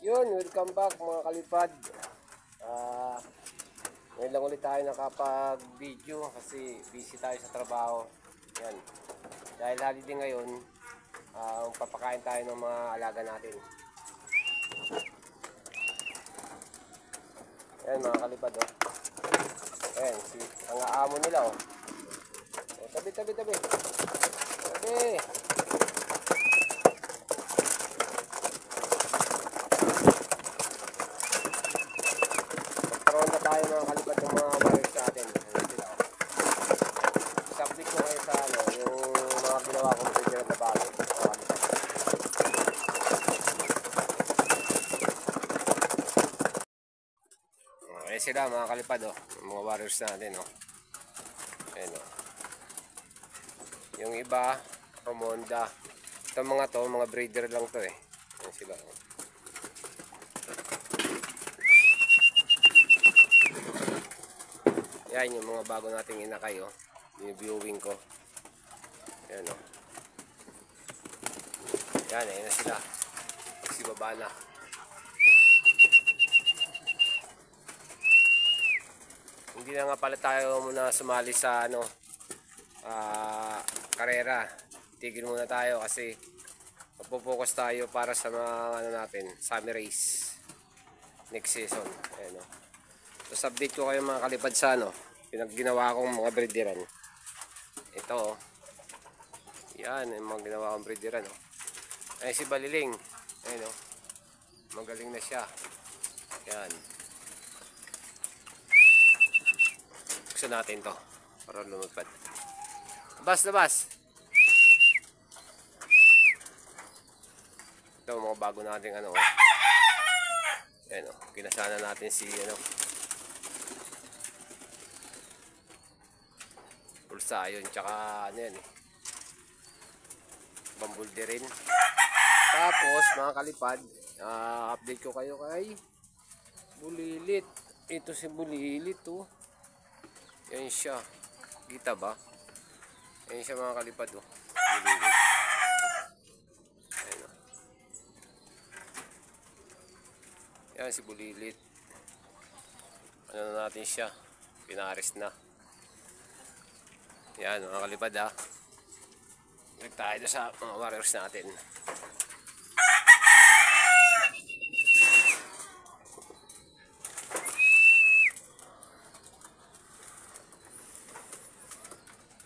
Yun, welcome back mga kalipad. Ngayon lang ulit tayo nakapag-video kasi busy tayo sa trabaho. Yan. Dahil holiday ngayon, papakain tayo ng mga alaga natin. Yan mga kalipad, oh. Ayan, ang aamo nila, oh. Tabi. Tabi. Magkaroon na tayo mga kalipad ng mga warriors natin. Ayan sila, oh. Subject ko kayo sa yung mga ginawa kong video na bago. Ayan sila mga kalipad, oh. Mga warriors natin, oh. Ayan, oh. Yung iba, Romonda. Itong mga to, mga breeder lang to eh. Ayan sila, oh. Yan yung mga bago nating inakay, oh. Yung viewing ko. Ayan, oh. Yan, ayan na sila. Si baba na. Hindi na nga pala tayo muna sumali sa karera. Tigil muna tayo kasi magpo-focus tayo para sa mga natin, summer race next season. Ayan, oh. So update ko kayo mga kalipad sa pinagginawa kong mga breederan. Ito, oh. Yan yung mga ginawa kong breederan, oh. Ay si Baliling. Ayan, oh. Magaling na siya. Yan. Buksan natin to para lumipad. Labas. Ito mga bago nating oh. Ayan, oh. Kinasana natin si pulsa yun, tsaka yan eh, bambulde rin. Tapos mga kalipad, update ko kayo kay Bulilit. Ito si Bulilit, oh. Yan siya, kita ba? Yan siya mga kalipad, oh. Bulilit. Ayan, oh. Yan si Bulilit. Ano na natin siya, pinaris na. Yan mga kalipad, ha. Balik tayo sa mga warriors natin.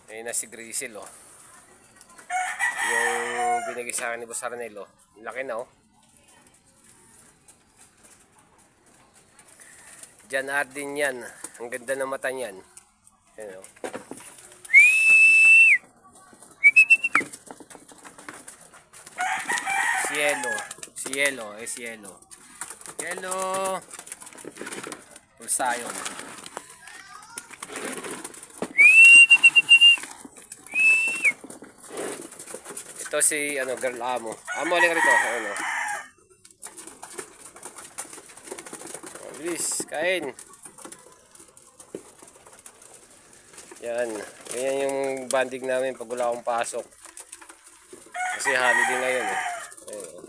Ayun na si Grizzle, oh. Yung binigay sa akin ni Boss Arnel, oh. Laki na, oh. Jan Ardin yan. Ang ganda ng mata niyan. Ayun, oh. Cielo. Pulsayon. Ito si girl amo. Amo halika rito. Ayun, oh. Bilis, kain. Yan. Ganyan yung banding namin pag wala akong pasok. Kasi holiday ngayon, eh. Ayun, oh.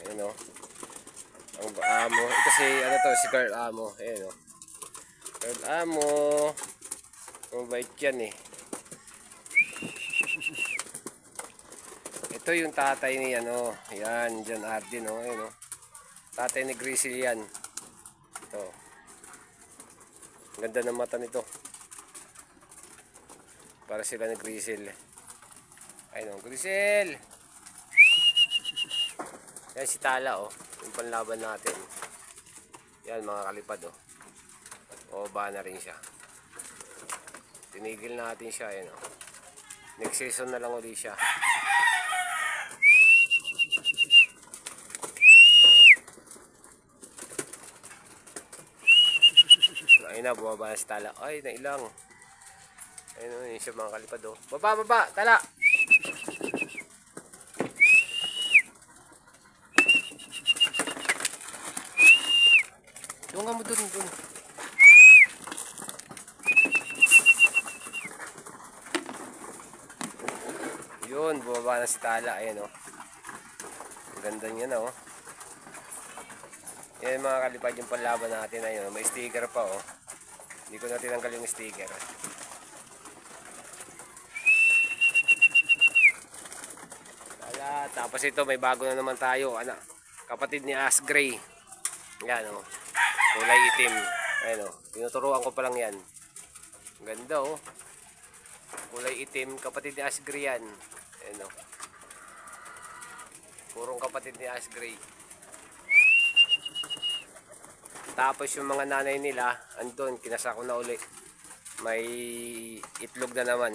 Ayun, oh. Ang amo. Ito si girl amo. Ayun, oh. Girl amo. Mabait yan, eh. Ito yung tatay ni yan, Jan Ardin, oh. Ayun, oh. Tatay ni Grizzle yan. Ito. Ganda ng mata nito. Para sila ni Grizzle. Ayun, oh. Grizzle. Yan si Tala, oh. Yung panlaban natin. Yan mga kalipad, oh. Oba na rin siya. Tinigil natin siya, yan, oh. Next season na lang ulit siya. Ayun na, bumaba na si Tala. Ay, nailang. Ayun, yun siya mga kalipad, oh. Baba, Tala! Doon nga mo doon. Yun, bumaba na si Tala. Ayan o. Ang ganda niya na o. Yan mga kalipad yung panlaban natin. Ayun, may sticker pa o. Hindi ko na tinanggal yung sticker. Tala. Tapos ito, may bago na naman tayo. Kapatid ni Ash Gray. Yan o. Kulay itim. Ayan o. Tinuturuan ko pa lang yan. Ganda o. Kulay itim. Kapatid ni Ash Gray yan. Ayan o. Purong kapatid ni Ash Gray. Tapos yung mga nanay nila, andun, kinasa ko na uli. May itlog na naman.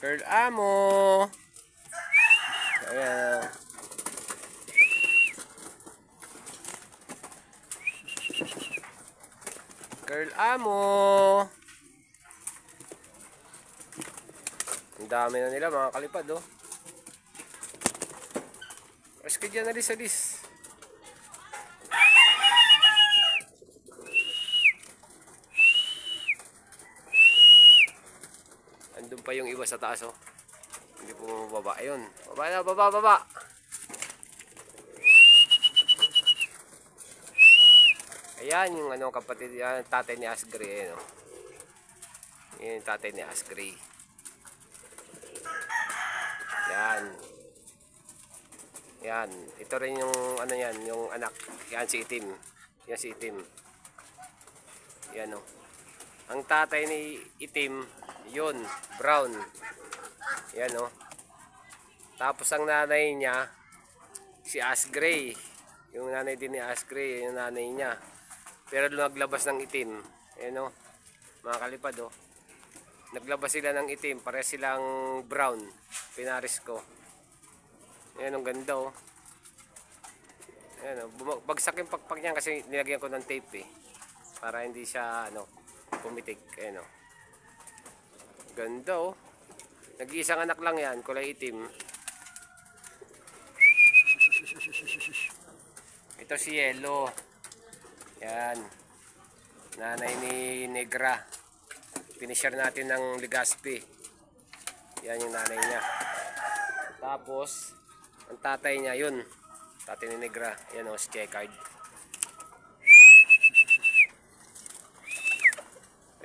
Girl Amo! Ayan. Girl Amo! Ang dami na nila mga kalipad oh. Mas ka dyan, alis. Andun pa yung iba sa taas oh. Hindi po mababa. Ayun. Baba. Ayan yung kapatid, yan, tatay ni Ash Gray. Ayan, oh. Yan yung tatay ni Ash Gray. Yan. Ito rin yung yung anak. Yan si Itim. Yan oh. Ang tatay ni Itim, yun, brown. Yan oh. Tapos ang nanay niya, si Ash Gray. Yung nanay din ni Ash Gray, yung nanay niya. Pero naglabas ng itim. Yan oh. Mga kalipad oh. Naglabas sila ng itim, pare silang brown. Pinaris ko. Yan ang ganda oh. Yan oh. Bagsak yung pakpak niya kasi nilagyan ko ng tape eh. Para hindi siya pumitik. Ayan oh. Ganda oh. Nag-iisang anak lang yan, kulay itim. Ito si Yellow. Yan. Nanay ni Negra. Pinishare natin ng Legazpi. Yan yung nanay niya. Tapos ang tatay niya yun. Tatay ni Negra. Yan oh, si Checkered.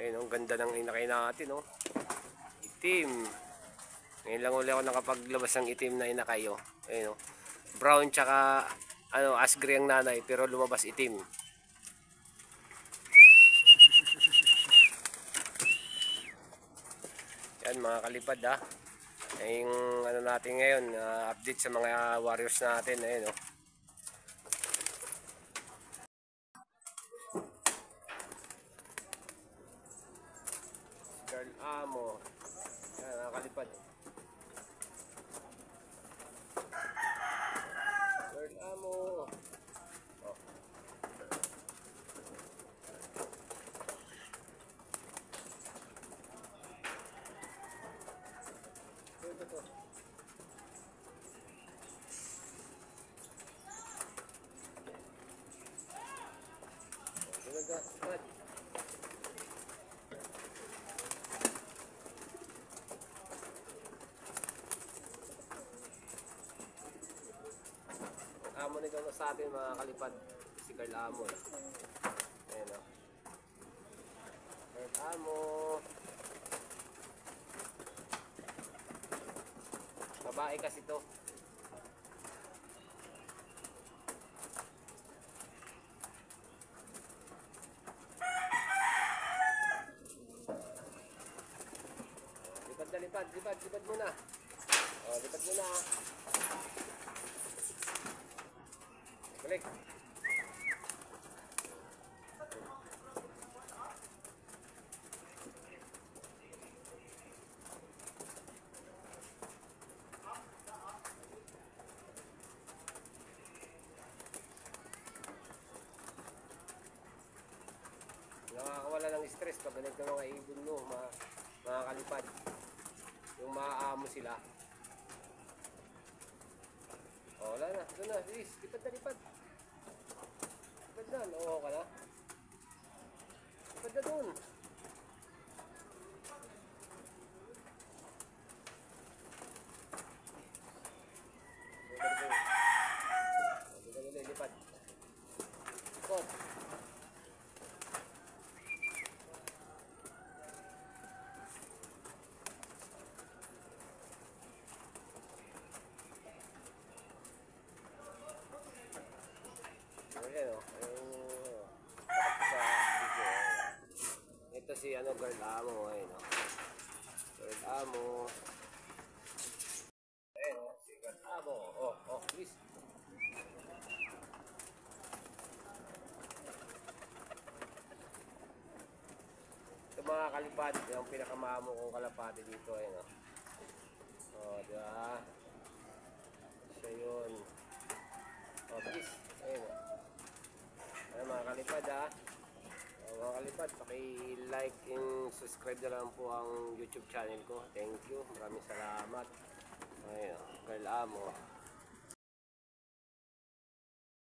Ayun oh, ganda ng inakay natin oh. Itim. Ngayon lang ulit ako nakapaglabas ng itim na inakay oh. Ayun oh. Brown tsaka Ash Gray ang nanay pero lumabas itim. Yan mga kalipad ha. Yung natin ngayon, update sa mga warriors natin. Ayun oh. Girl Amo. Yan mga kalipad. Girl Amo. Oh. Ito. Amo nito sa atin mga kalipad. Si Girl Amo. Ayan o. Girl Amo. Babae kasi to. Lipad muna. Oh, lipad muna. Balik. Nakakawala ng stress pag ganito mga ibon mo, mga kalipad. Yung maaamo sila. Oh, wala na. Doon na. Lipad na. Lipad na, oo ka na. Lipad na dun. Lipad. Ikot. Ayan o. Ito si ano, girl amo. Ayan o. Girl amo. Ayan o. Si girl amo. Please. Ito mga kalipad. Yung pinakamamo kong kalapati dito. Ayan o. Diba? So yun. Please. Ayan o. Ayan mga kalipad ha. Mga kalipad, paki-like and subscribe na lang po ang YouTube channel ko. Thank you. Maraming salamat. Ayan, girl amo.